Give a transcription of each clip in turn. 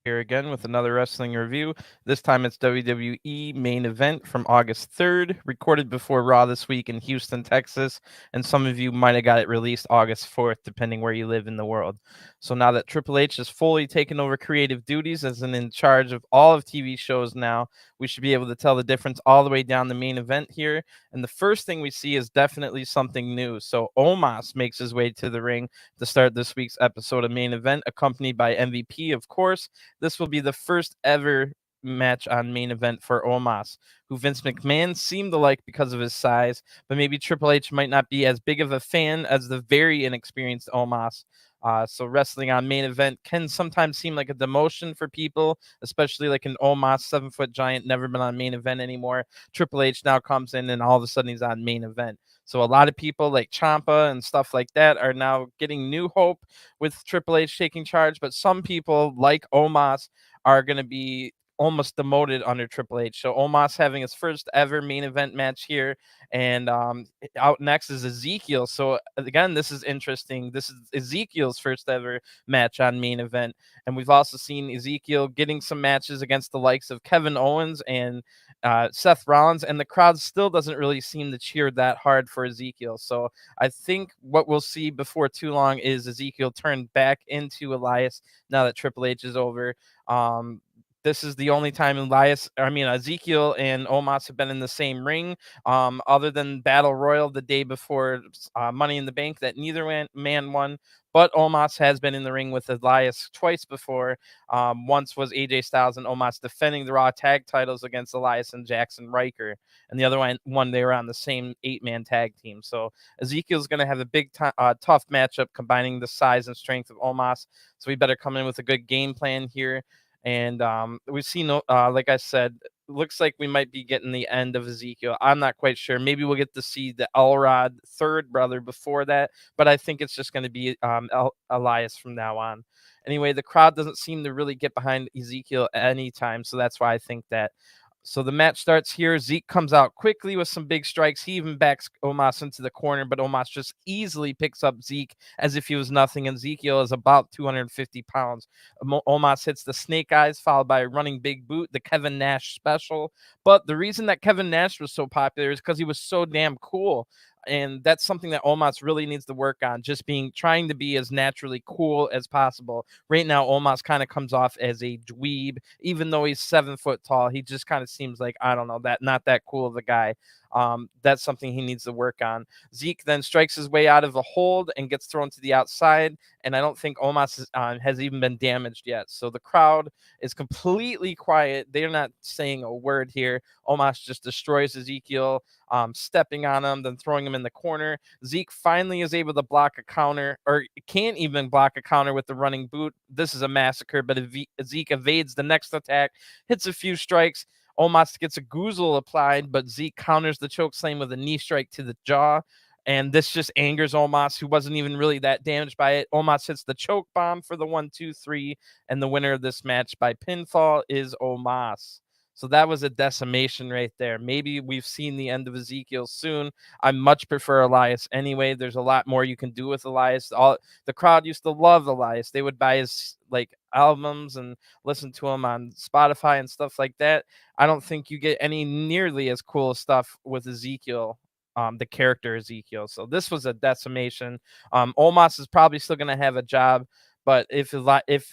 here again with another wrestling review. This time it's WWE Main Event from August 3rd, recorded before Raw this week in Houston, Texas, and some of you might have got it released August 4th, depending where you live in the world. So now that Triple H has fully taken over creative duties as in charge of all of TV shows now, we should be able to tell the difference all the way down the main event here. And the first thing we see is definitely something new. So Omos makes his way to the ring to start this week's episode of Main Event, accompanied by MVP, of course. This will be the first ever match on Main Event for Omos, who Vince McMahon seemed to like because of his size, but maybe Triple H might not be as big of a fan as the very inexperienced Omos. So wrestling on Main Event can sometimes seem like a demotion for people, especially like an Omos 7-foot giant, never been on Main Event anymore. Triple H now comes in and all of a sudden he's on Main Event. So a lot of people like Ciampa and stuff like that are now getting new hope with Triple H taking charge. But some people like Omos are going to be almost demoted under Triple H. So Omos having his first ever Main Event match here. And out next is Ezekiel. So again, this is interesting. This is Ezekiel's first ever match on Main Event. And we've also seen Ezekiel getting some matches against the likes of Kevin Owens and Seth Rollins, and the crowd still doesn't really seem to cheer that hard for Ezekiel. So I think what we'll see before too long is Ezekiel turned back into Elias now that Triple H is over. This is the only time Ezekiel and Omos have been in the same ring, other than Battle Royal the day before Money in the Bank that neither man won. But Omos has been in the ring with Elias twice before. Once was AJ Styles and Omos defending the Raw tag titles against Elias and Jackson Riker. And the other one they were on the same 8-man tag team. So Ezekiel's going to have a tough matchup combining the size and strength of Omos. So we better come in with a good game plan here. And we've seen, like I said, looks like we might be getting the end of Ezekiel. I'm not quite sure. Maybe we'll get to see the Elrod third brother before that, but I think it's just going to be Elias from now on. Anyway, the crowd doesn't seem to really get behind Ezekiel anytime, so that's why I think that. So the match starts here. Zeke comes out quickly with some big strikes. He even backs Omos into the corner, but Omos just easily picks up Zeke as if he was nothing. And Ezekiel is about 250 pounds. Omos hits the snake eyes, followed by a running big boot, the Kevin Nash special. But the reason that Kevin Nash was so popular is because he was so damn cool. And that's something that Omos really needs to work on, just trying to be as naturally cool as possible. Right now, Omos kind of comes off as a dweeb, even though he's 7 foot tall. He just kind of seems like, I don't know, that not that cool of a guy. That's something he needs to work on. Zeke then strikes his way out of the hold and gets thrown to the outside. And I don't think Omos has even been damaged yet. So the crowd is completely quiet. They're not saying a word here. Omos just destroys Ezekiel, stepping on him, then throwing him in the corner. Zeke finally is able to block a counter, or can't even block a counter with the running boot. This is a massacre, but Zeke evades the next attack, hits a few strikes. Omos gets a goozle applied, but Zeke counters the choke slam with a knee strike to the jaw. And this just angers Omos, who wasn't even really that damaged by it. Omos hits the choke bomb for the 1-2-3, and the winner of this match by pinfall is Omos. So that was a decimation right there. Maybe we've seen the end of Ezekiel soon. I much prefer Elias anyway. There's a lot more you can do with Elias. The crowd used to love Elias. They would buy his albums and listen to him on Spotify and stuff like that. I don't think you get any nearly as cool stuff with Ezekiel. The character Ezekiel. So this was a decimation. Omos is probably still going to have a job, but if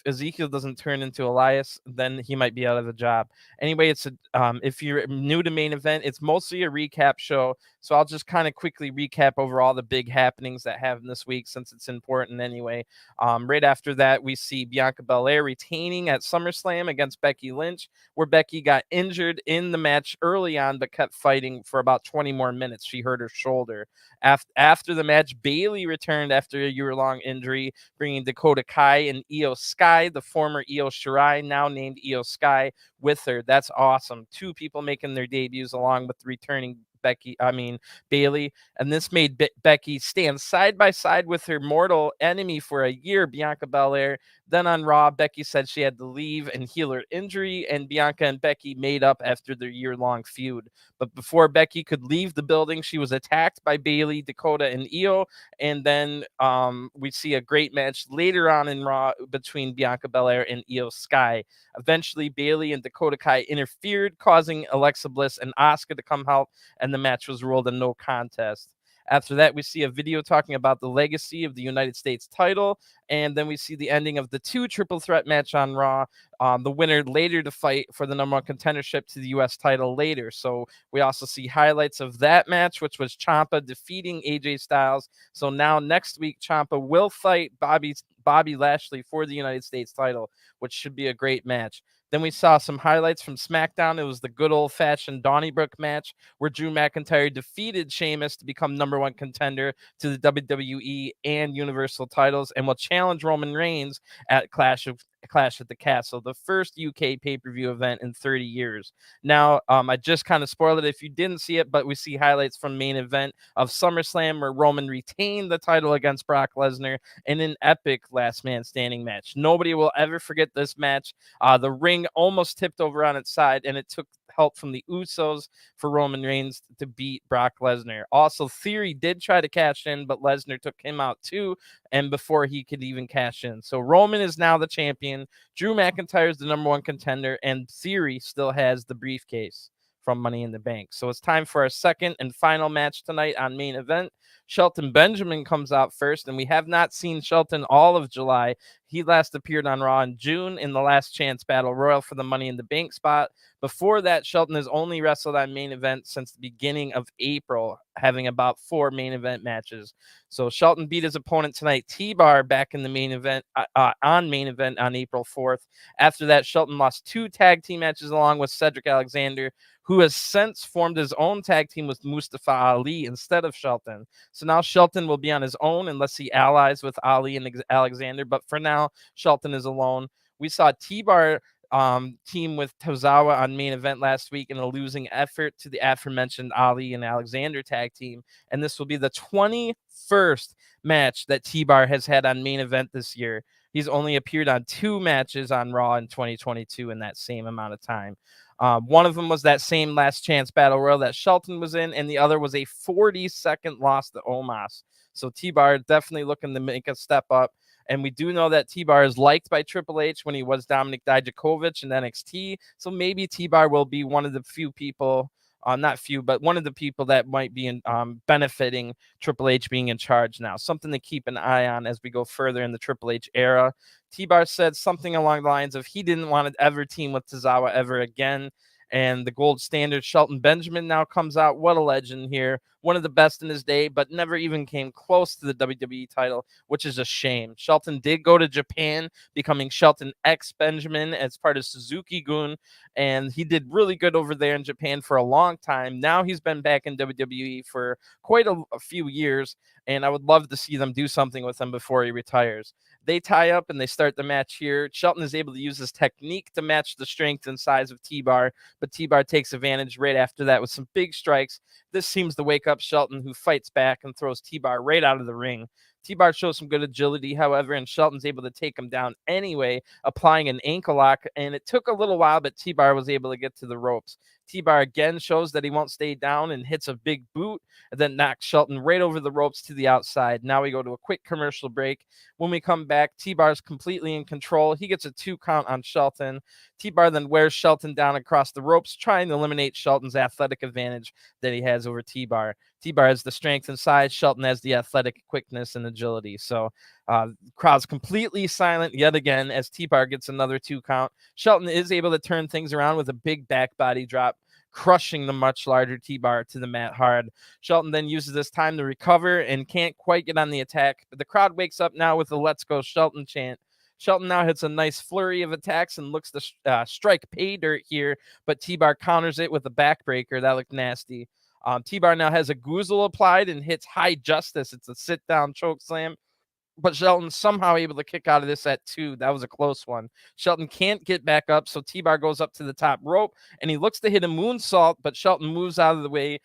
Ezekiel doesn't turn into Elias, then he might be out of a job. Anyway, if you're new to Main Event, it's mostly a recap show. So I'll just kind of quickly recap over all the big happenings that happened this week, since it's important anyway. Right after that, we see Bianca Bel-Air retaining at Summerslam against Becky Lynch, where Becky got injured in the match early on, but kept fighting for about 20 more minutes. She hurt her shoulder. After the match, Bayley returned after a year-long injury, bringing Dakota Kai and Io Sky, the former Io Shirai, now named Io Sky, with her. That's awesome. 2 people making their debuts along with returning Bayley. And this made Becky stand side by side with her mortal enemy for a year, Bianca Belair. Then on Raw, Becky said she had to leave and heal her injury, and Bianca and Becky made up after their year-long feud. But before Becky could leave the building, she was attacked by Bayley, Dakota, and Io. And then we see a great match later on in Raw between Bianca Belair and Io Sky. Eventually, Bayley and Dakota Kai interfered, causing Alexa Bliss and Asuka to come help, and the match was ruled a no contest. After that, we see a video talking about the legacy of the United States title, and then we see the ending of the 2 triple threat match on Raw. The winner later to fight for the number 1 contendership to the U.S. title later. So we also see highlights of that match, which was Ciampa defeating AJ Styles. So now next week, Ciampa will fight Bobby Lashley for the United States title, which should be a great match. Then we saw some highlights from SmackDown. It was the good old-fashioned Donnybrook match where Drew McIntyre defeated Sheamus to become number 1 contender to the WWE and Universal titles and will challenge Roman Reigns at Clash at the Castle, the first UK pay-per-view event in 30 years. Now, I just kind of spoiled it if you didn't see it, but we see highlights from main event of SummerSlam where Roman retained the title against Brock Lesnar in an epic last man standing match. Nobody will ever forget this match. The ring almost tipped over on its side, and it took help from the Usos for Roman Reigns to beat Brock Lesnar. Also, Theory did try to cash in, but Lesnar took him out too, and before he could even cash in. So Roman is now the champion. Drew McIntyre is the number 1 contender, and Theory still has the briefcase from Money in the Bank. So it's time for our second and final match tonight on Main Event. Shelton Benjamin comes out first, and we have not seen Shelton all of July. He last appeared on Raw in June in the Last Chance Battle Royal for the Money in the Bank spot. Before that, Shelton has only wrestled on Main Event since the beginning of April, having about 4 Main Event matches. So Shelton beat his opponent tonight, T-Bar, back in the Main Event on Main Event on April 4th. After that, Shelton lost 2 tag team matches along with Cedric Alexander, who has since formed his own tag team with Mustafa Ali instead of Shelton. So now Shelton will be on his own unless he allies with Ali and Alexander. But for now, Shelton is alone. We saw T-Bar team with Tozawa on Main Event last week in a losing effort to the aforementioned Ali and Alexander tag team. And this will be the 21st match that T-Bar has had on Main Event this year. He's only appeared on 2 matches on Raw in 2022 in that same amount of time. One of them was that same Last Chance Battle Royal that Shelton was in, and the other was a 40-second loss to Omos. So T-Bar definitely looking to make a step up. And we do know that T-Bar is liked by Triple H when he was Dominic Dijakovic in NXT. So maybe T-Bar will be one of the few people, not few, but one of the people that might be benefiting Triple H being in charge now. Something to keep an eye on as we go further in the Triple H era. T-Bar said something along the lines of he didn't want to ever team with Tozawa ever again. And the gold standard Shelton Benjamin now comes out. What a legend here. One of the best in his day, but never even came close to the WWE title, which is a shame. Shelton did go to Japan, becoming Shelton X Benjamin as part of Suzuki-gun, and he did really good over there in Japan for a long time. Now he's been back in WWE for quite a few years, and I would love to see them do something with him before he retires. They tie up and they start the match here. Shelton is able to use his technique to match the strength and size of T-Bar, but T-Bar takes advantage right after that with some big strikes. This seems to wake up Shelton, who fights back and throws T-Bar right out of the ring. T-Bar shows some good agility, however, and Shelton's able to take him down anyway, applying an ankle lock, and it took a little while, but T-Bar was able to get to the ropes. T-Bar again shows that he won't stay down and hits a big boot, and then knocks Shelton right over the ropes to the outside. Now we go to a quick commercial break. When we come back, T-Bar's completely in control. He gets a 2 count on Shelton. T-Bar then wears Shelton down across the ropes, trying to eliminate Shelton's athletic advantage that he has over T-Bar. T-Bar has the strength and size. Shelton has the athletic quickness and agility. So crowd's completely silent yet again as T-Bar gets another 2 count. Shelton is able to turn things around with a big back body drop, crushing the much larger T-Bar to the mat hard. Shelton then uses this time to recover and can't quite get on the attack, but the crowd wakes up now with the "Let's Go Shelton" chant. Shelton now hits a nice flurry of attacks and looks to strike pay dirt here, but T-Bar counters it with a backbreaker. That looked nasty. T-Bar now has a goozle applied and hits High Justice. It's a sit-down choke slam. but Shelton somehow able to kick out of this at 2. That was a close one. Shelton can't get back up, so T-Bar goes up to the top rope, and he looks to hit a moonsault, but Shelton moves out of the way.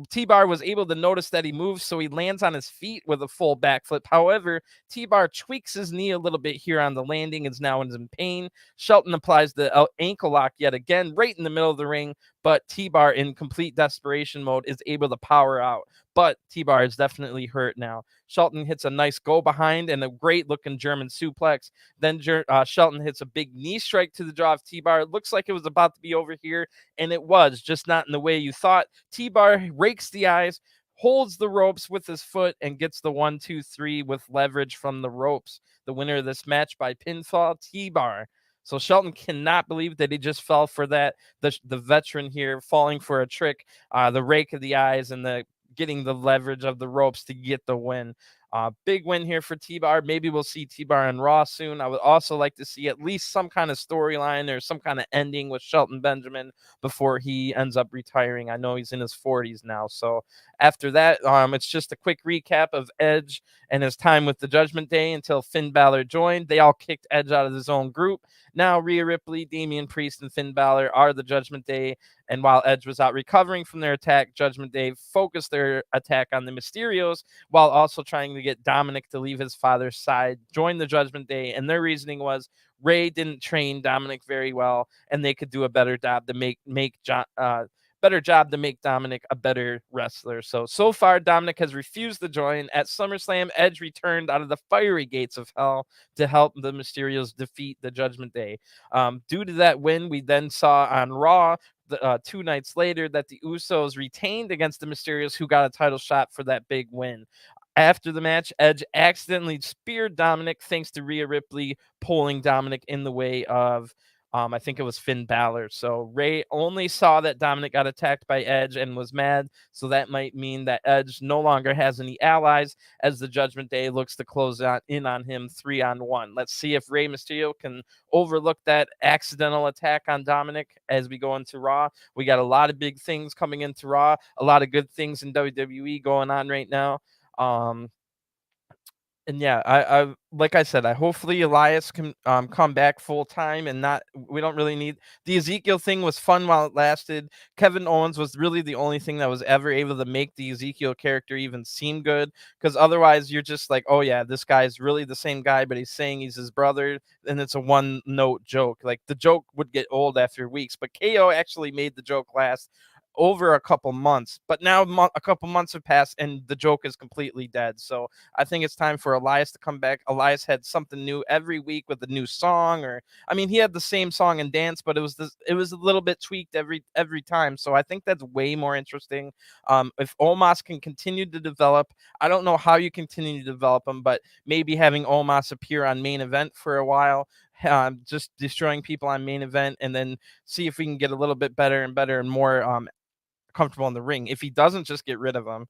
T-Bar was able to notice that he moves, so he lands on his feet with a full backflip. However, T-Bar tweaks his knee a little bit here on the landing, is now in pain. Shelton applies the ankle lock yet again, right in the middle of the ring, but T-Bar, in complete desperation mode, is able to power out. But T-Bar is definitely hurt now. Shelton hits a nice go behind and a great looking German suplex. Then Shelton hits a big knee strike to the jaw of T-Bar. It looks like it was about to be over here, and it was, just not in the way you thought. T-Bar rakes the eyes, holds the ropes with his foot, and gets the 1-2-3 with leverage from the ropes. The winner of this match by pinfall, T-Bar. So Shelton cannot believe that he just fell for that. The veteran here falling for a trick, the rake of the eyes, and the getting the leverage of the ropes to get the win. Big win here for T-Bar. Maybe we'll see T-Bar on Raw soon. I would also like to see at least some kind of storyline or some kind of ending with Shelton Benjamin before he ends up retiring. I know he's in his 40s now. So after that, it's just a quick recap of Edge and his time with the Judgment Day until Finn Balor joined. They all kicked Edge out of his own group. Now Rhea Ripley, Damian Priest, and Finn Balor are the Judgment Day. And while Edge was out recovering from their attack, Judgment Day focused their attack on the Mysterios while also trying to get Dominic to leave his father's side, join the Judgment Day. And their reasoning was Ray didn't train Dominic very well, and they could do a better job to make Dominic a better wrestler. So far, Dominic has refused to join. At SummerSlam, Edge returned out of the fiery gates of hell to help the Mysterios defeat the Judgment Day. Due to that win, we then saw on Raw 2 nights later that the Usos retained against the Mysterios, who got a title shot for that big win. After the match, Edge accidentally speared Dominic thanks to Rhea Ripley pulling Dominic in the way of I think it was Finn Balor. So Ray only saw that Dominic got attacked by Edge and was mad. So that might mean that Edge no longer has any allies as the Judgment Day looks to close in on him 3-on-1. Let's see if Rey Mysterio can overlook that accidental attack on Dominic as we go into Raw. We got a lot of big things coming into Raw, a lot of good things in WWE going on right now. And yeah, I like I said, I hopefully Elias can come back full time and not. We don't really need the Ezekiel thing. Was fun while it lasted. Kevin Owens was really the only thing that was ever able to make the Ezekiel character even seem good. Because otherwise, you're just like, oh yeah, this guy's really the same guy, but he's saying he's his brother, and it's a one note joke. Like the joke would get old after weeks. But KO actually made the joke last over a couple months, but now a couple months have passed and the joke is completely dead. So I think it's time for Elias to come back. Elias had something new every week with a new song, or I mean, he had the same song and dance, but it was a little bit tweaked every time. So I think that's way more interesting. If Omos can continue to develop, I don't know how you continue to develop him, but maybe having Omos appear on Main Event for a while, just destroying people on Main Event, and then see if we can get a little bit better and more comfortable in the ring. If he doesn't, just get rid of him.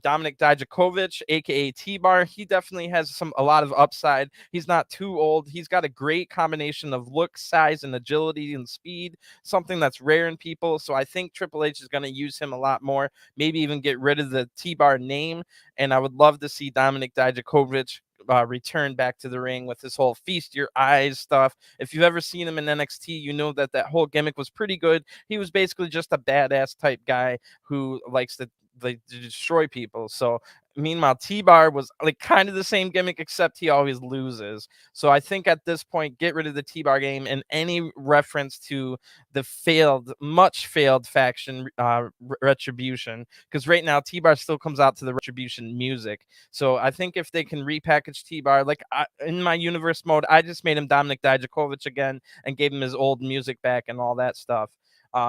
Dominic Dijakovic, aka T-Bar, he definitely has a lot of upside. He's not too old. He's got a great combination of look, size, and agility and speed, something that's rare in people. So I think Triple H is going to use him a lot more, maybe even get rid of the T-Bar name. And I would love to see Dominic Dijakovic return back to the ring with this whole feast your eyes stuff. If you've ever seen him in NXT, you know that whole gimmick was pretty good. He was basically just a badass type guy who likes to destroy people. So meanwhile, T-Bar was like kind of the same gimmick, except he always loses. So I think at this point, get rid of the T-Bar game and any reference to the much failed faction Retribution, because right now T-Bar still comes out to the Retribution music. So I think if they can repackage T-Bar, like in my universe mode, I just made him Dominic Dijakovic again and gave him his old music back and all that stuff.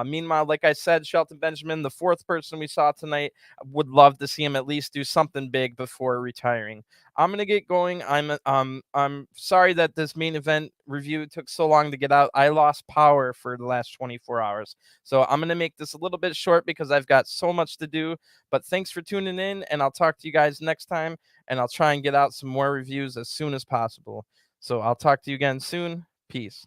Meanwhile, like I said, Shelton Benjamin, the 4th person we saw tonight, would love to see him at least do something big before retiring. I'm gonna get going. I'm sorry that this main event review took so long to get out. I lost power for the last 24 hours, so I'm gonna make this a little bit short because I've got so much to do. But thanks for tuning in, and I'll talk to you guys next time. And I'll try and get out some more reviews as soon as possible. So I'll talk to you again soon. Peace.